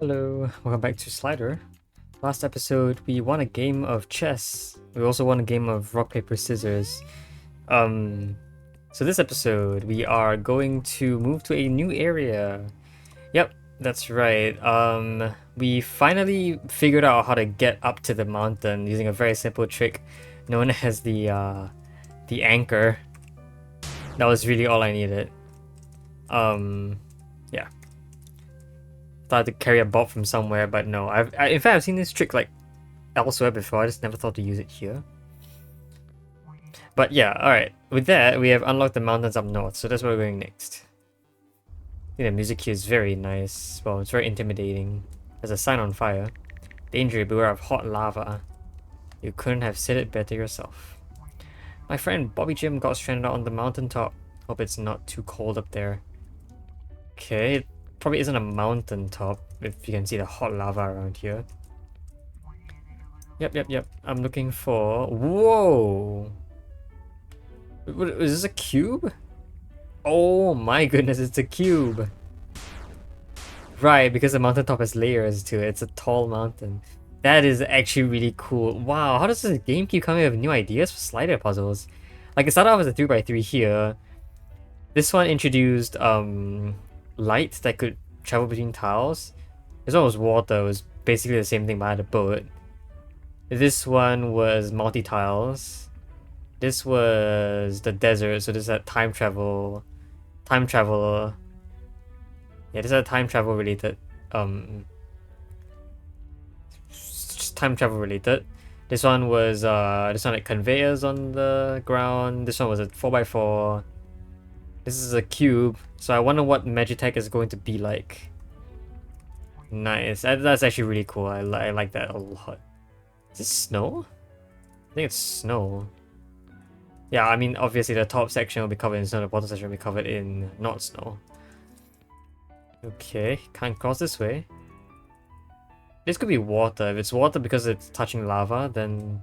Hello, welcome back to Slider. Last episode, we won a game of chess. We also won a game of rock, paper, scissors. So this episode, we are going to move to a new area. Yep, that's right. We finally figured out how to get up to the mountain using a very simple trick known as the anchor. That was really all I needed. Yeah. Thought to carry a bob from somewhere, but no. In fact, I've seen this trick like elsewhere before. I just never thought to use it here. But yeah, alright. With that, we have unlocked the mountains up north, so that's where we're going next. I think the music here is very nice. Well, it's very intimidating. There's a sign on fire. Danger, beware of hot lava. You couldn't have said it better yourself. My friend Bobby Jim got stranded on the mountaintop. Hope it's not too cold up there. Okay, it probably isn't a mountaintop if you can see the hot lava around here. Yep. I'm looking for... Whoa! Is this a cube? Oh my goodness, it's a cube! Right, because the mountaintop has layers to it. It's a tall mountain. That is actually really cool. Wow, how does this game keep coming up with new ideas for slider puzzles? Like, it started off as a 3x3 here. This one introduced light that could travel between tiles. This one was water. It was basically the same thing but I had a boat. This one was multi-tiles. This was the desert, so this is a time travel. Yeah, this is a time travel related. Just time travel related. This one was this one had conveyors on the ground. This one was a 4x4. This is a cube, so I wonder what Magitech is going to be like. Nice. That's actually really cool. I like that a lot. Is this snow? I think it's snow. Yeah, I mean, obviously the top section will be covered in snow, the bottom section will be covered in not snow. Okay, can't cross this way. This could be water. If it's water because it's touching lava, then...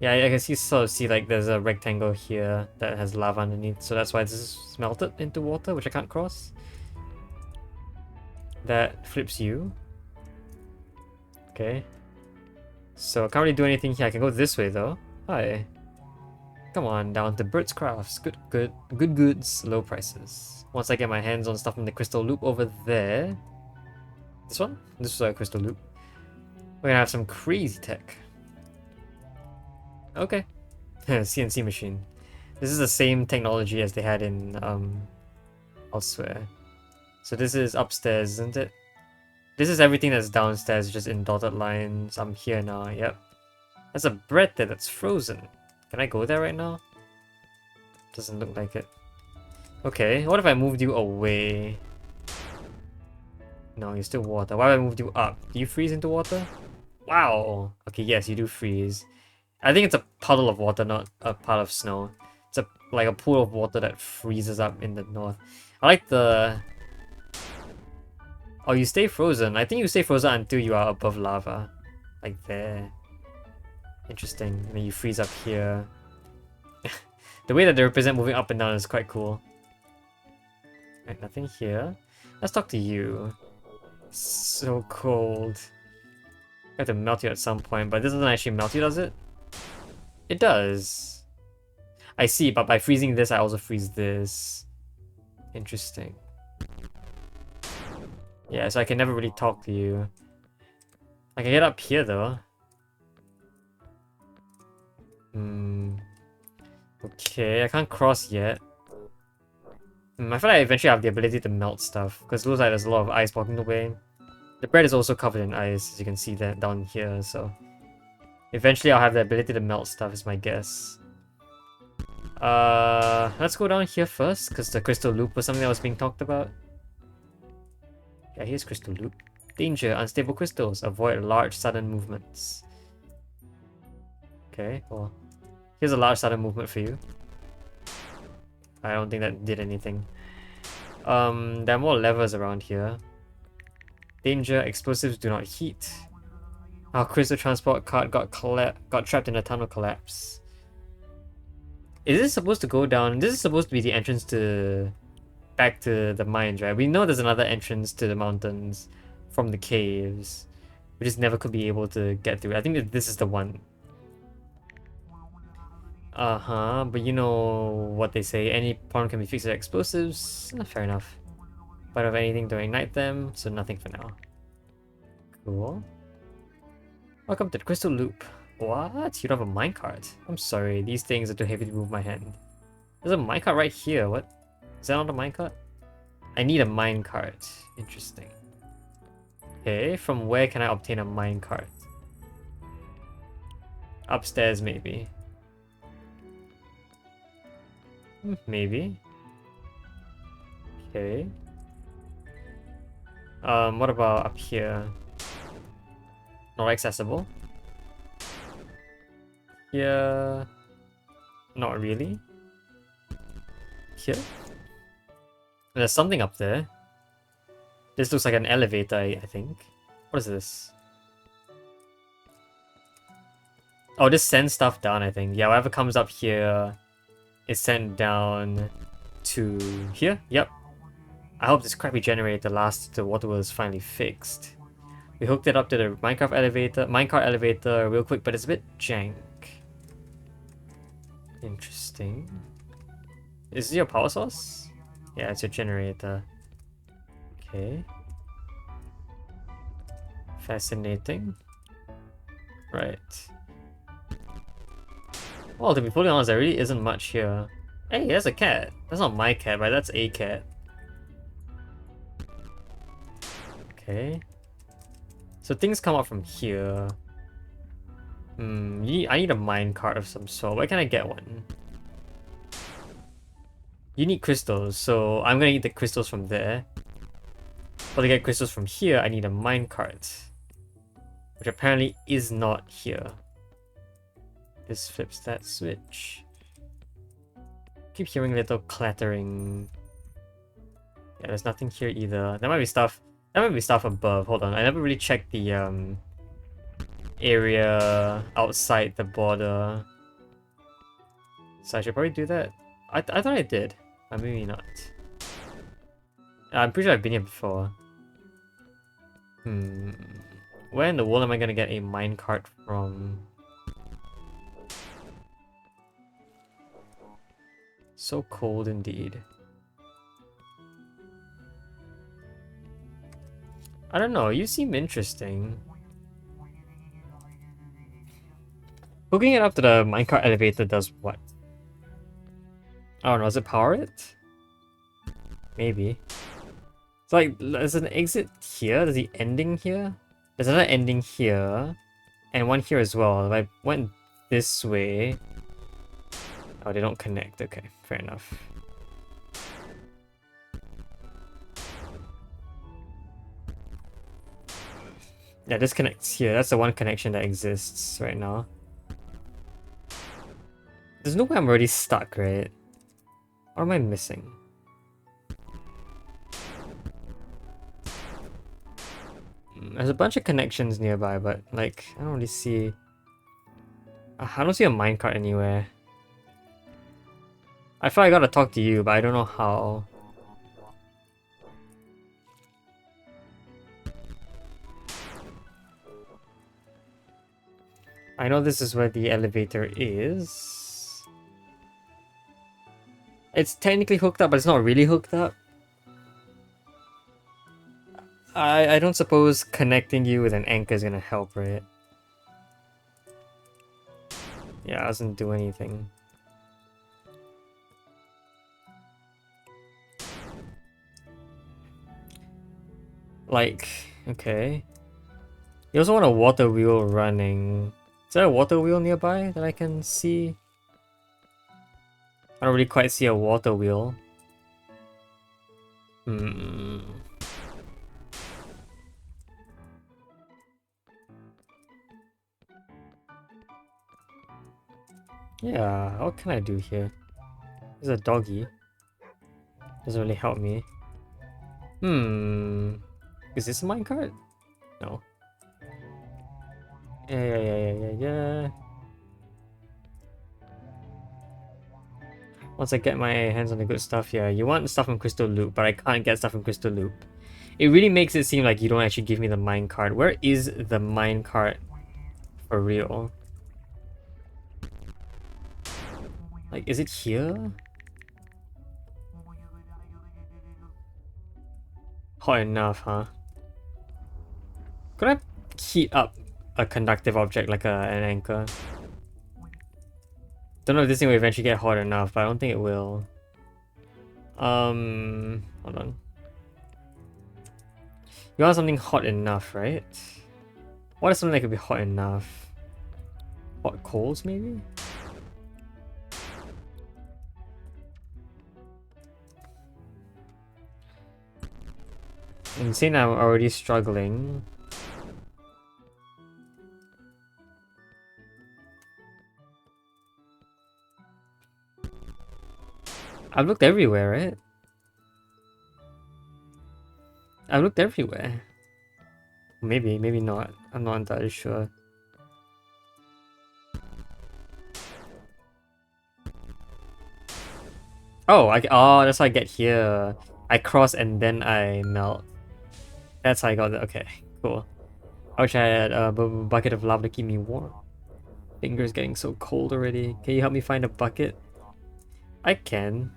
Yeah, I can sort of see like there's a rectangle here that has lava underneath, so that's why this is melted into water, which I can't cross. That flips you. Okay. So I can't really do anything here. I can go this way though. Hi. Come on, down to Bert's Crafts. Good goods, low prices. Once I get my hands on stuff from the crystal loop over there. This one? This is a crystal loop. We're gonna have some crazy tech. Okay. CNC machine. This is the same technology as they had in elsewhere. So this is upstairs, isn't it? This is everything that's downstairs, just in dotted lines. I'm here now, yep. There's a bread there that's frozen. Can I go there right now? Doesn't look like it. Okay, what if I moved you away? No, you're still water. Why if I moved you up? Do you freeze into water? Wow! Okay, yes, you do freeze. I think it's a puddle of water, not a pile of snow. It's like a pool of water that freezes up in the north. I like the... Oh, you stay frozen. I think you stay frozen until you are above lava. Like there. Interesting. And then you freeze up here. The way that they represent moving up and down is quite cool. Right, nothing here. Let's talk to you. So cold. I have to melt you at some point, but this doesn't actually melt you, does it? It does. I see, but by freezing this, I also freeze this. Interesting. Yeah, so I can never really talk to you. I can get up here though. Okay, I can't cross yet. I feel like I eventually have the ability to melt stuff, because it looks like there's a lot of ice blocking the way. The bread is also covered in ice, as you can see that down here, so... Eventually I'll have the ability to melt stuff, is my guess. Let's go down here first, because the crystal loop was something that was being talked about. Yeah, here's crystal loop. Danger, unstable crystals. Avoid large sudden movements. Okay, well... Here's a large sudden movement for you. I don't think that did anything. There are more levers around here. Danger, explosives do not heat. Our crystal transport cart got trapped in a tunnel collapse. Is this supposed to go down? This is supposed to be the entrance to... back to the mines, right? We know there's another entrance to the mountains from the caves. We just never could be able to get through. I think that this is the one. Uh-huh, but you know what they say, any problem can be fixed with explosives. Fair enough. But of anything to ignite them, so nothing for now. Cool. Welcome to the Crystal Loop. What? You don't have a minecart? I'm sorry, these things are too heavy to move my hand. There's a minecart right here, what? Is that not a minecart? I need a minecart. Interesting. Okay, from where can I obtain a minecart? Upstairs, maybe. Maybe. Okay. What about up here? Not accessible. Here. Not really. Here. There's something up there. This looks like an elevator, I think. What is this? Oh, this sends stuff down, I think. Yeah, whatever comes up here is sent down to here. Yep. I hope this crappy generator lasts till water wheel is finally fixed. We hooked it up to the minecart elevator real quick, but it's a bit jank. Interesting. Is this your power source? Yeah, it's your generator. Okay. Fascinating. Right. Well, to be fully honest, there really isn't much here. Hey, there's a cat. That's not my cat, but that's a cat. Okay. So things come up from here. I need a minecart of some sort. Where can I get one? You need crystals, so I'm gonna need the crystals from there. But to get crystals from here, I need a minecart. Which apparently is not here. This flips that switch. Keep hearing little clattering. Yeah, there's nothing here either. There might be stuff. There might be stuff above. Hold on, I never really checked the area outside the border. So I should probably do that. I thought I did. Maybe not. I'm pretty sure I've been here before. Where in the world am I gonna get a minecart from? So cold indeed. I don't know, you seem interesting. Hooking it up to the minecart elevator does what? I don't know, does it power it? Maybe. It's like, there's an exit here, there's the ending here. There's another ending here, and one here as well. If I went this way... Oh, they don't connect, okay, fair enough. Yeah, this connects here. That's the one connection that exists right now. There's no way I'm already stuck, right? What am I missing? There's a bunch of connections nearby, but like, I don't really see... I don't see a minecart anywhere. I feel I gotta talk to you, but I don't know how. I know this is where the elevator is. It's technically hooked up, but it's not really hooked up. I don't suppose connecting you with an anchor is gonna help, right? Yeah, it doesn't do anything. Like, okay. You also want a water wheel running. Is there a water wheel nearby that I can see? I don't really quite see a water wheel. Yeah, what can I do here? There's a doggy. Doesn't really help me. Is this a minecart? No. Yeah. Once I get my hands on the good stuff, yeah. You want stuff from Crystal Loop, but I can't get stuff from Crystal Loop. It really makes it seem like you don't actually give me the mine card. Where is the mine card for real? Like, is it here? Hot enough, huh? Could I heat up a conductive object like an anchor? Don't know if this thing will eventually get hot enough, but I don't think it will. Hold on. You want something hot enough, right? What is something that could be hot enough? Hot coals, maybe? Insane, I'm already struggling. I've looked everywhere, right? I've looked everywhere. Maybe, maybe not. I'm not entirely sure. Oh, oh, that's how I get here. I cross and then I melt. That's how I got it. Okay, cool. I wish I had a bucket of lava to keep me warm. Fingers getting so cold already. Can you help me find a bucket? I can.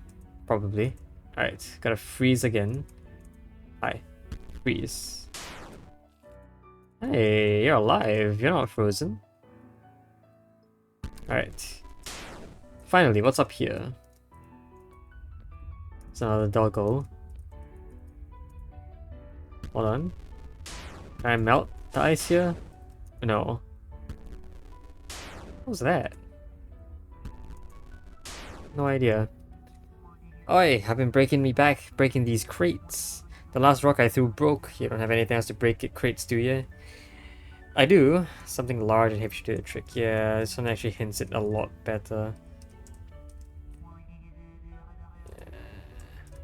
Probably. Alright, gotta freeze again. Hi. Freeze. Hey, you're alive. You're not frozen. Alright. Finally, what's up here? It's another doggo. Hold on. Can I melt the ice here? No. What was that? No idea. Oi, I've been breaking these crates. The last rock I threw broke. You don't have anything else to break it crates, do you? I do. Something large and heavy should do the trick. Yeah, this one actually hints it a lot better.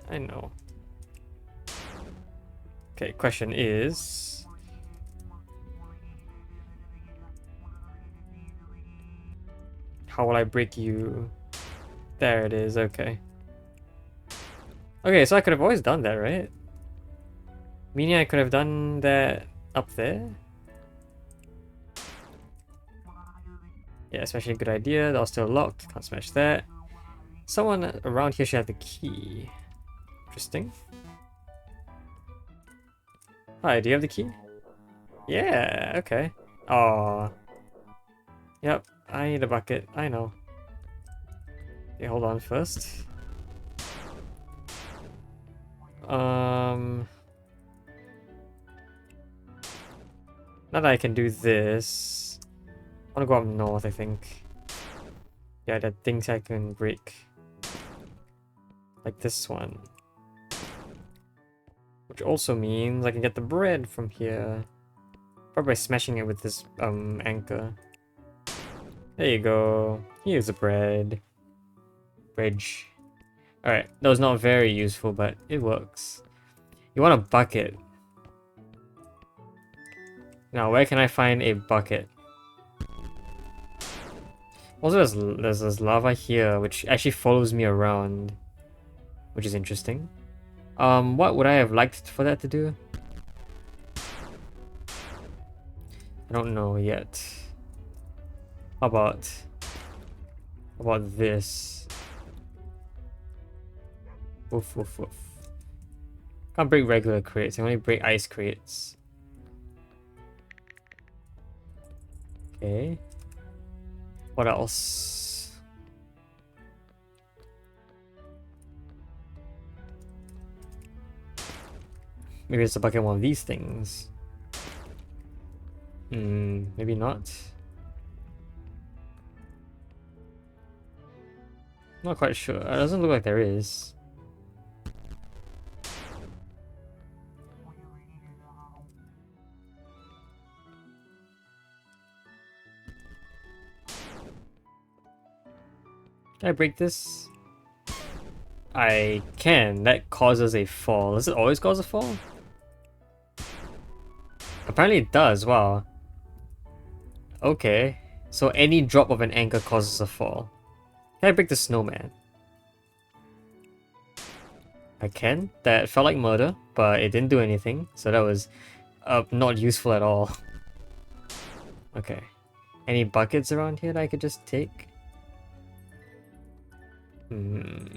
I know. Okay, question is... how will I break you? There it is, okay. Okay, so I could have always done that, right? Meaning I could have done that up there? Yeah, especially a good idea. That was still locked. Can't smash that. Someone around here should have the key. Interesting. Hi, do you have the key? Yeah, okay. Oh. Yep, I need a bucket. I know. Okay, hold on first. Now that I can do this, I want to go up north, I think. Yeah, the things I can break. Like this one. Which also means I can get the bread from here. Probably by smashing it with this anchor. There you go. Here's the bread. Bridge. Alright, that was not very useful, but it works. You want a bucket. Now, where can I find a bucket? Also, there's this lava here, which actually follows me around. Which is interesting. What would I have liked for that to do? I don't know yet. How about this? Woof woof woof. Can't break regular crates, I only break ice crates. Okay. What else? Maybe it's a bucket of one of these things. Maybe not. Not quite sure. It doesn't look like there is. Can I break this? I can. That causes a fall. Does it always cause a fall? Apparently it does. Wow. Okay. So any drop of an anchor causes a fall. Can I break the snowman? I can. That felt like murder, but it didn't do anything, so that was not useful at all. Okay. Any buckets around here that I could just take? You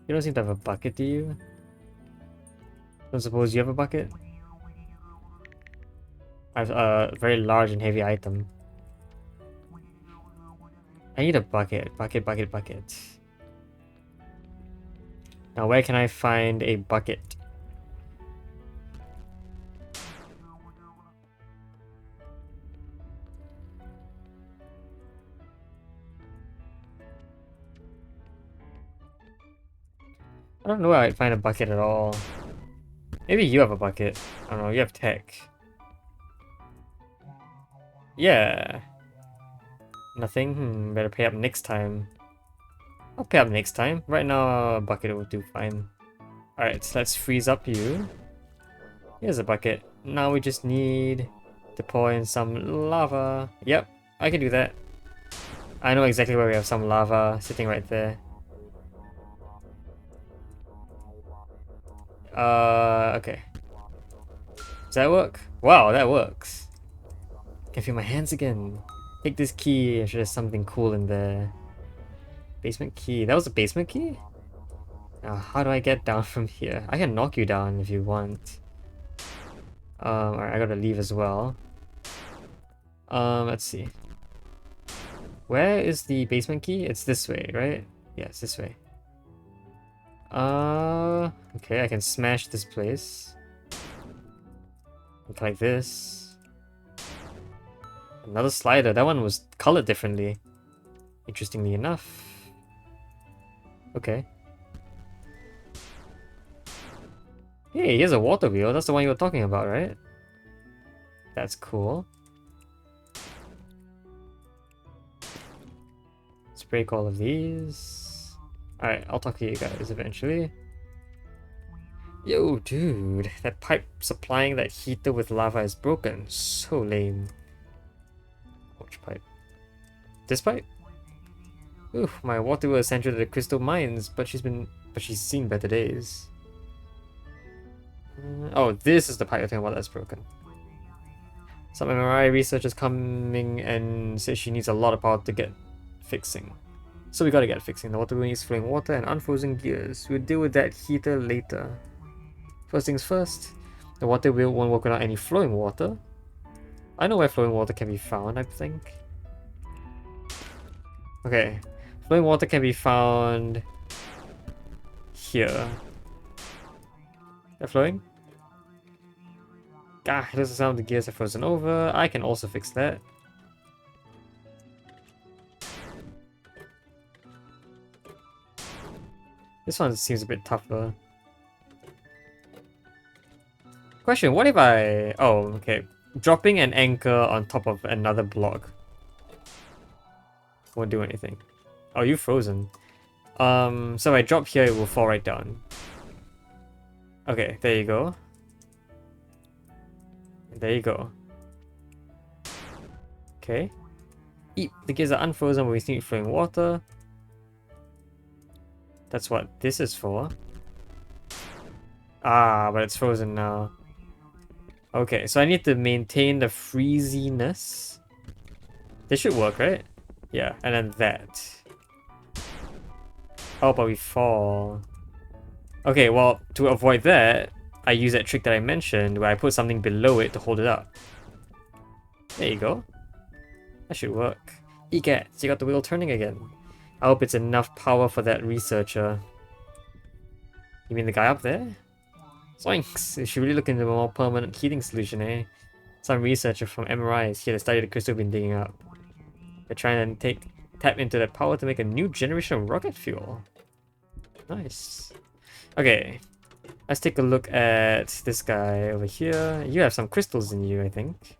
don't seem to have a bucket, do you? Don't suppose you have a bucket? I have a very large and heavy item. I need a bucket. Bucket. Now where can I find a bucket? I don't know where I'd find a bucket at all. Maybe you have a bucket. I don't know, you have tech. Yeah. Nothing? Better pay up next time. I'll pay up next time. Right now, a bucket will do fine. Alright, so let's freeze up you. Here's a bucket. Now we just need to pour in some lava. Yep, I can do that. I know exactly where we have some lava sitting right there. Okay. Does that work? Wow, that works. Can feel my hands again. Take this key. I'm sure there's something cool in there. Basement key. That was a basement key? Now, how do I get down from here? I can knock you down if you want. Alright, I gotta leave as well. Let's see. Where is the basement key? It's this way, right? Yeah, it's this way. Okay, I can smash this place. Like this. Another slider. That one was colored differently. Interestingly enough. Okay. Hey, here's a water wheel. That's the one you were talking about, right? That's cool. Let's break all of these. Alright, I'll talk to you guys eventually. Yo, dude, that pipe supplying that heater with lava is broken. So lame. Which pipe? This pipe? Ooh, my water wheel is sent to the crystal mines, but she's seen better days. Oh, this is the pipe you're talking about that's broken. Some MRI researchers coming and say she needs a lot of power to get fixing. So we gotta get fixing. The water wheel needs flowing water and unfrozen gears. We'll deal with that heater later. First things first, the water wheel won't work without any flowing water. I know where flowing water can be found, I think. Okay, flowing water can be found here. They're flowing? Ah, it doesn't sound the gears are frozen over. I can also fix that. This one seems a bit tougher. Question, what if I... Oh, okay. Dropping an anchor on top of another block won't do anything. Oh, you're frozen. So if I drop here, it will fall right down. Okay, there you go. There you go. Okay. Eep, the gears are unfrozen, but we need flowing water. That's what this is for. Ah, but it's frozen now. Okay, so I need to maintain the freeziness. This should work, right? Yeah, and then that. Oh, but we fall. Okay, well, to avoid that, I use that trick that I mentioned where I put something below it to hold it up. There you go. That should work. Egats, you got the wheel turning again. I hope it's enough power for that researcher. You mean the guy up there? Zoinks! You should really look into a more permanent heating solution, eh? Some researcher from MRI is here to study the crystal we've been digging up. They're trying to tap into that power to make a new generation of rocket fuel. Nice. Okay, let's take a look at this guy over here. You have some crystals in you, I think.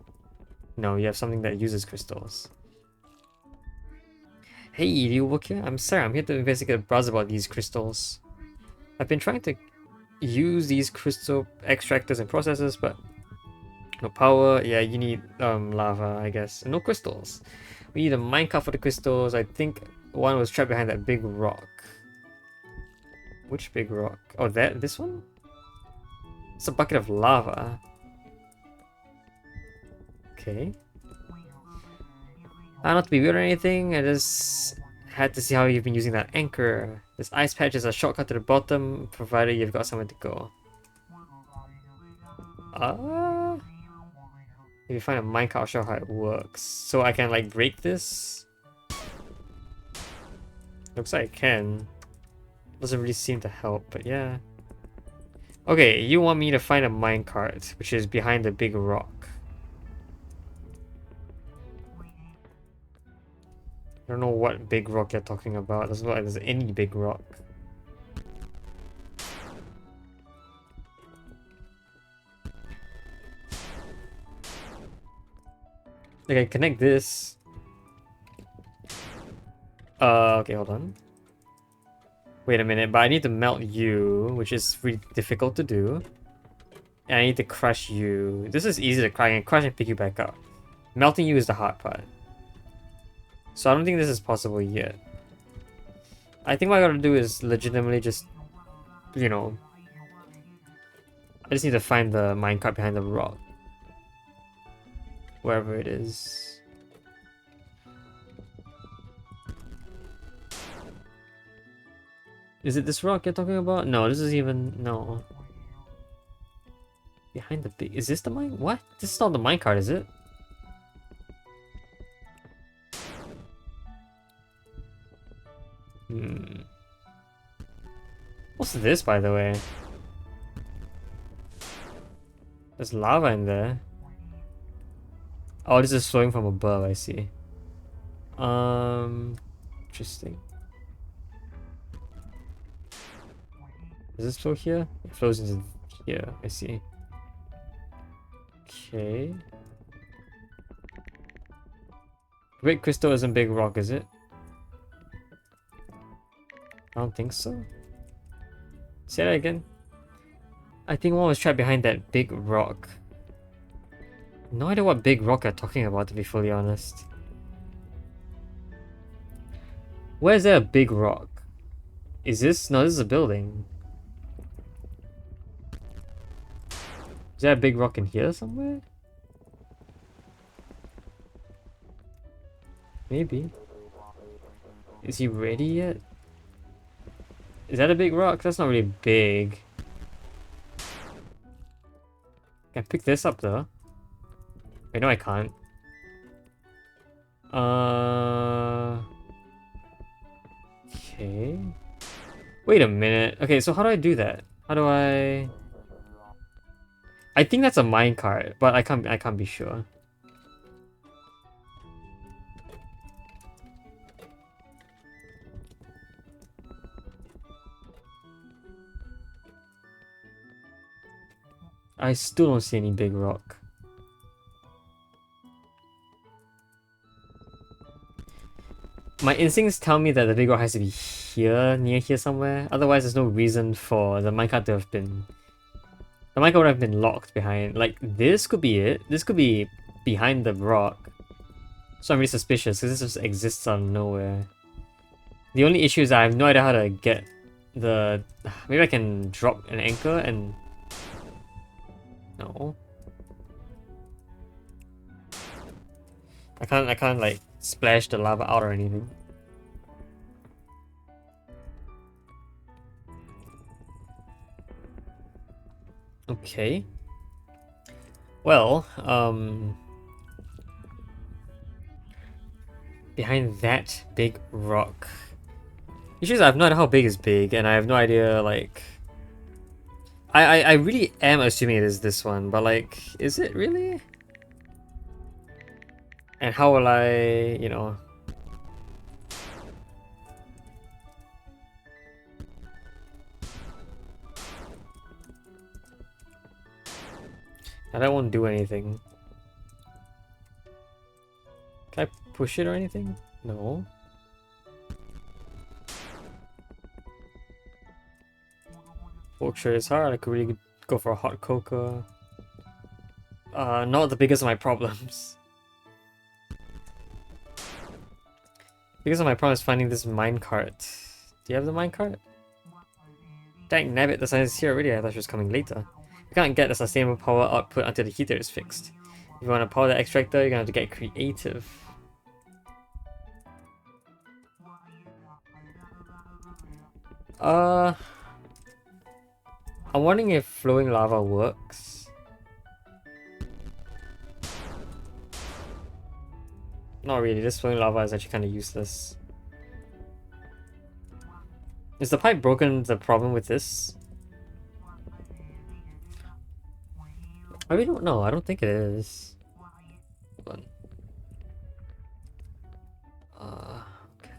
No, you have something that uses crystals. Hey, do you work here? I'm sorry, I'm here to investigate a browse about these crystals. I've been trying to use these crystal extractors and processors, but no power. Yeah, you need lava, I guess. And no crystals. We need a minecart for the crystals. I think one was trapped behind that big rock. Which big rock? Oh, this one? It's a bucket of lava. Okay. Not to be weird or anything, I just had to see how you've been using that anchor. This ice patch is a shortcut to the bottom, provided you've got somewhere to go. If you find a minecart, I'll show how it works. So I can like break this? Looks like I can. Doesn't really seem to help, but yeah. Okay, you want me to find a minecart, which is behind the big rock. I don't know what big rock you're talking about. It doesn't look like there's any big rock. Like, I connect this. Okay, hold on. Wait a minute, but I need to melt you, which is really difficult to do. And I need to crush you. This is easy to crush. I can crush and pick you back up. Melting you is the hard part. So I don't think this is possible yet. I think what I gotta do is legitimately just, you know, I just need to find the minecart behind the rock. Wherever it is. Is it this rock you're talking about? No, this is even... no. Behind the big... is this the mine? What? This is not the minecart, is it? What's this, by the way? There's lava in there. Oh, this is flowing from above, I see. Interesting. Does this flow here? It flows into here, I see. Okay. Great crystal isn't big rock, is it? I don't think so. Say that again. I think one was trapped behind that big rock. No idea what big rock you're talking about, to be fully honest. Where's there a big rock? Is this? No, this is a building. Is there a big rock in here somewhere? Maybe. Is he ready yet? Is that a big rock? That's not really big. Can I pick this up though? Wait, no I can't. Okay. Wait a minute. Okay, so how do I do that? How do I... I think that's a minecart, but I can't be sure. I still don't see any big rock. My instincts tell me that the big rock has to be here, near here somewhere. Otherwise, there's no reason for the minecart to have been... the minecart would have been locked behind. Like, this could be it. This could be behind the rock. So I'm really suspicious, because this just exists out of nowhere. The only issue is I have no idea how to get the... maybe I can drop an anchor and... no. I can't like splash the lava out or anything. Okay. Well, behind that big rock. The issue is I have no idea how big is big, and I have no idea like I really am assuming it is this one, but like, is it really? And how will I, you know... now that won't do anything. Can I push it or anything? No. Fork sure is hard. I could really go for a hot cocoa. Not the biggest of my problems. Biggest of my problem is finding this minecart. Do you have the minecart? Dang nabbit, the science is here already. I thought she was coming later. We can't get the sustainable power output until the heater is fixed. If you want to power the extractor, you're gonna have to get creative. I'm wondering if flowing lava works. Not really, this flowing lava is actually kind of useless. Is the pipe broken the problem with this? I really don't know, I don't think it is. Hold on. Okay.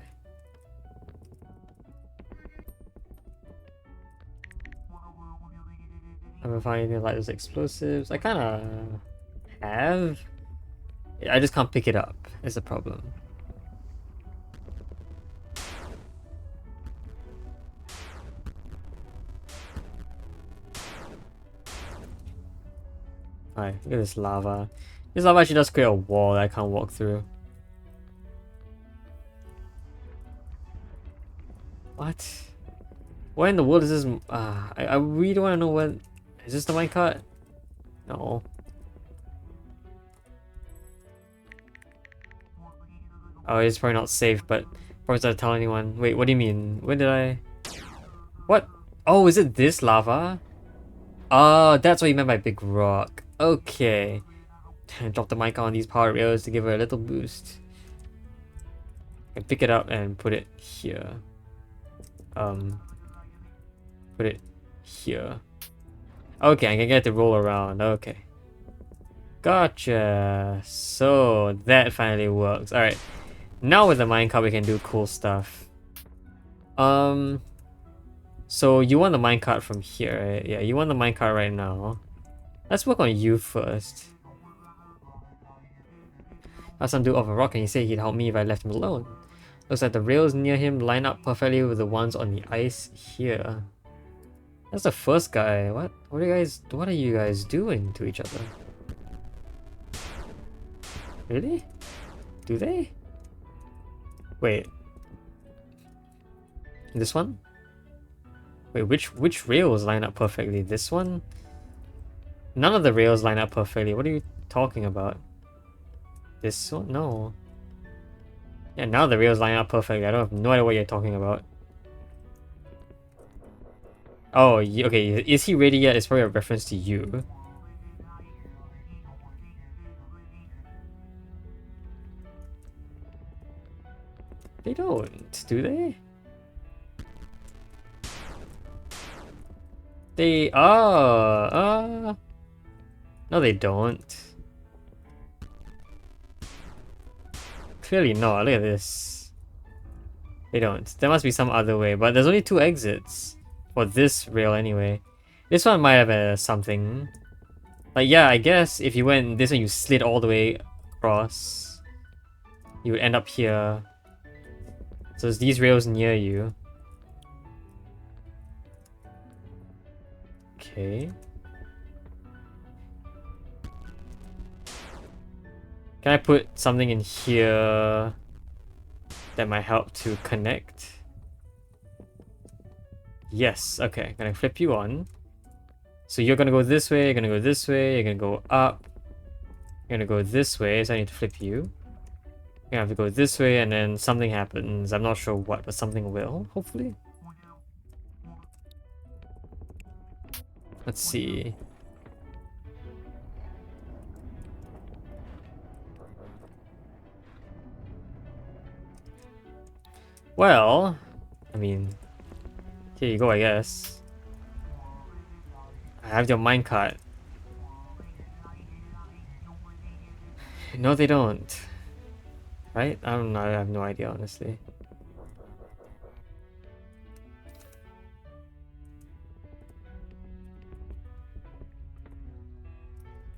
I haven't found anything like those explosives. I kinda have. I just can't pick it up, is the problem. Alright, look at this lava. This lava actually does create a wall that I can't walk through. What? Where in the world is this? I really don't want to know what. Is this the minecart? No. Oh, it's probably not safe, but probably not tell anyone. Wait, what do you mean? Where did I? What? Oh, is it this lava? Oh, that's what you meant by big rock. Okay. Drop the mic on these power rails to give her a little boost. And pick it up and put it here. Put it here. Okay, I can get it to roll around. Okay. Gotcha. So that finally works. Alright. Now with the minecart we can do cool stuff. So you want the minecart from here, right? Yeah, you want the minecart right now. Let's work on you first. I asked some dude off a rock and he said he'd help me if I left him alone. Looks like the rails near him line up perfectly with the ones on the ice here. That's the first guy. What are you guys doing to each other? Really? Do they? Wait. This one? Wait, which rails line up perfectly? This one? None of the rails line up perfectly. What are you talking about? This one? No. Yeah, now the rails line up perfectly. I don't have no idea what you're talking about. Oh, okay. Is he ready yet? It's probably a reference to you. They don't, do they? They are. No, they don't. Clearly not. Look at this. They don't. There must be some other way, but there's only 2 exits for this rail anyway. This one might have a something. Like, yeah, I guess if you went this one, you slid all the way across, you would end up here. So it's these rails near you. Okay. Can I put something in here that might help to connect? Yes, okay. Gonna flip you on. So you're gonna go this way, you're gonna go this way, you're gonna go up. You're gonna go this way, so I need to flip you. You're gonna have to go this way and then something happens. I'm not sure what, but something will, hopefully. Let's see. Well, I mean, here you go, I guess. I have your minecart. No, they don't. Right? I don't know. I have no idea, honestly.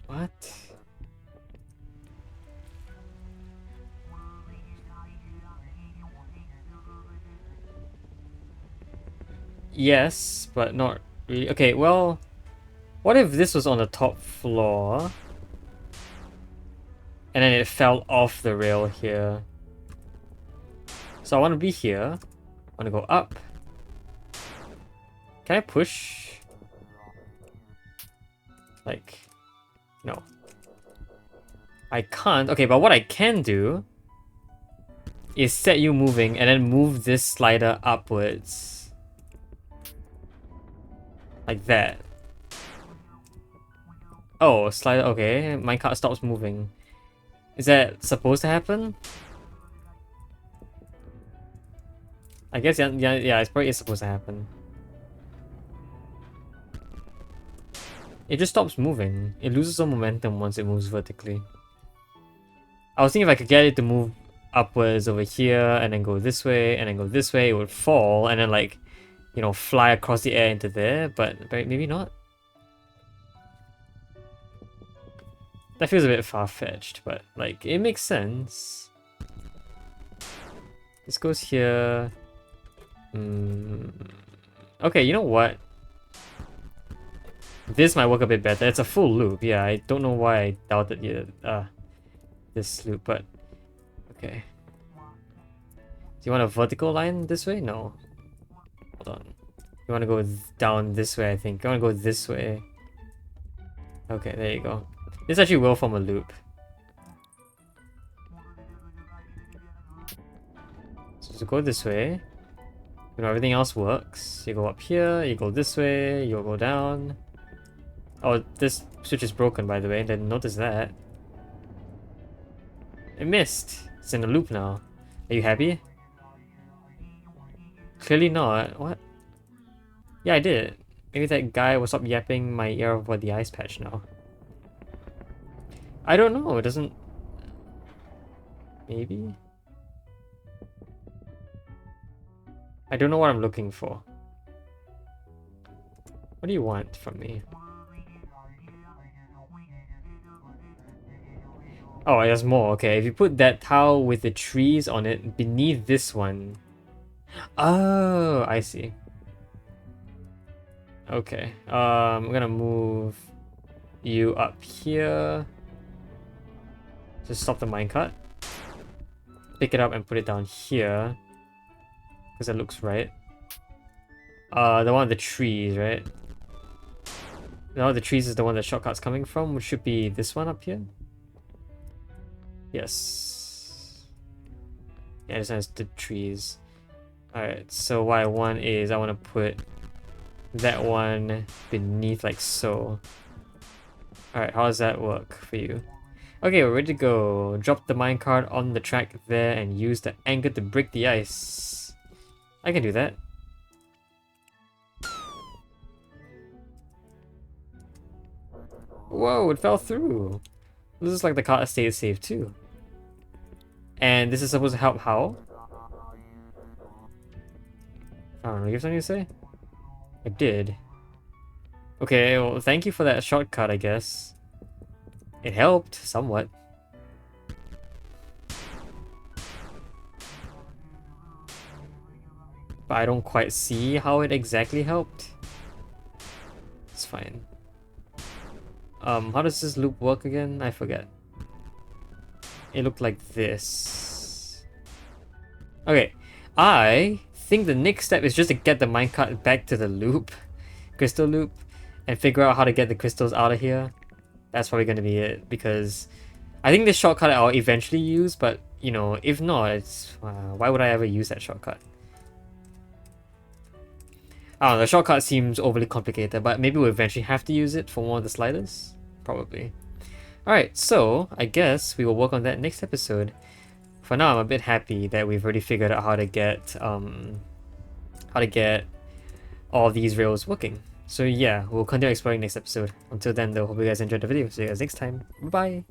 What? Yes, but not really. Okay, well, what if this was on the top floor and then it fell off the rail here? So I want to be here. I want to go up. Can I push? Like, no. I can't. Okay, but what I can do is set you moving and then move this slider upwards. Like that. Oh, slider, okay. Minecart stops moving. Is that supposed to happen? I guess, yeah, it's probably supposed to happen. It just stops moving. It loses some momentum once it moves vertically. I was thinking if I could get it to move upwards over here and then go this way and then go this way, it would fall and then like, you know, fly across the air into there, but maybe not. That feels a bit far-fetched, but like, it makes sense. This goes here. Okay, you know what? This might work a bit better. It's a full loop. Yeah, I don't know why I doubted this loop, but okay. Do you want a vertical line this way? No. Hold on. You want to go down this way, I think. You want to go this way. Okay, there you go. This actually will form a loop. So to go this way, you know, everything else works. You go up here, you go this way, you'll go down. Oh, this switch is broken, by the way. Didn't notice that. It missed. It's in a loop now. Are you happy? Clearly not. What? Yeah, I did. Maybe that guy will stop yapping my ear over the ice patch now. I don't know. It doesn't... Maybe? I don't know what I'm looking for. What do you want from me? Oh, there's more. Okay, if you put that tile with the trees on it beneath this one. Oh, I see. Okay. I'm gonna move you up here. Just stop the minecart. Pick it up and put it down here. Because that looks right. The one with the trees, right? The one with the trees is the one the shortcut's coming from, which should be this one up here. Yes. Yeah, this one has the trees. Alright, so what I want is I want to put that one beneath like so. Alright, how does that work for you? Okay, we're ready to go. Drop the minecart on the track there and use the anchor to break the ice. I can do that. Whoa, it fell through. This is like the cart stayed safe too. And this is supposed to help how? I don't know, you have something to say? I did. Okay, well thank you for that shortcut, I guess. It helped, somewhat. But I don't quite see how it exactly helped. It's fine. How does this loop work again? I forget. It looked like this. Okay, I think the next step is just to get the minecart back to the loop, crystal loop, and figure out how to get the crystals out of here. That's probably going to be it, because I think this shortcut I'll eventually use, but, you know, if not, it's why would I ever use that shortcut? I don't know, the shortcut seems overly complicated, but maybe we'll eventually have to use it for one of the sliders? Probably. Alright, so I guess we will work on that next episode. For now, I'm a bit happy that we've already figured out how to get all these rails working. So yeah, we'll continue exploring next episode. Until then though, hope you guys enjoyed the video. See you guys next time. Bye bye!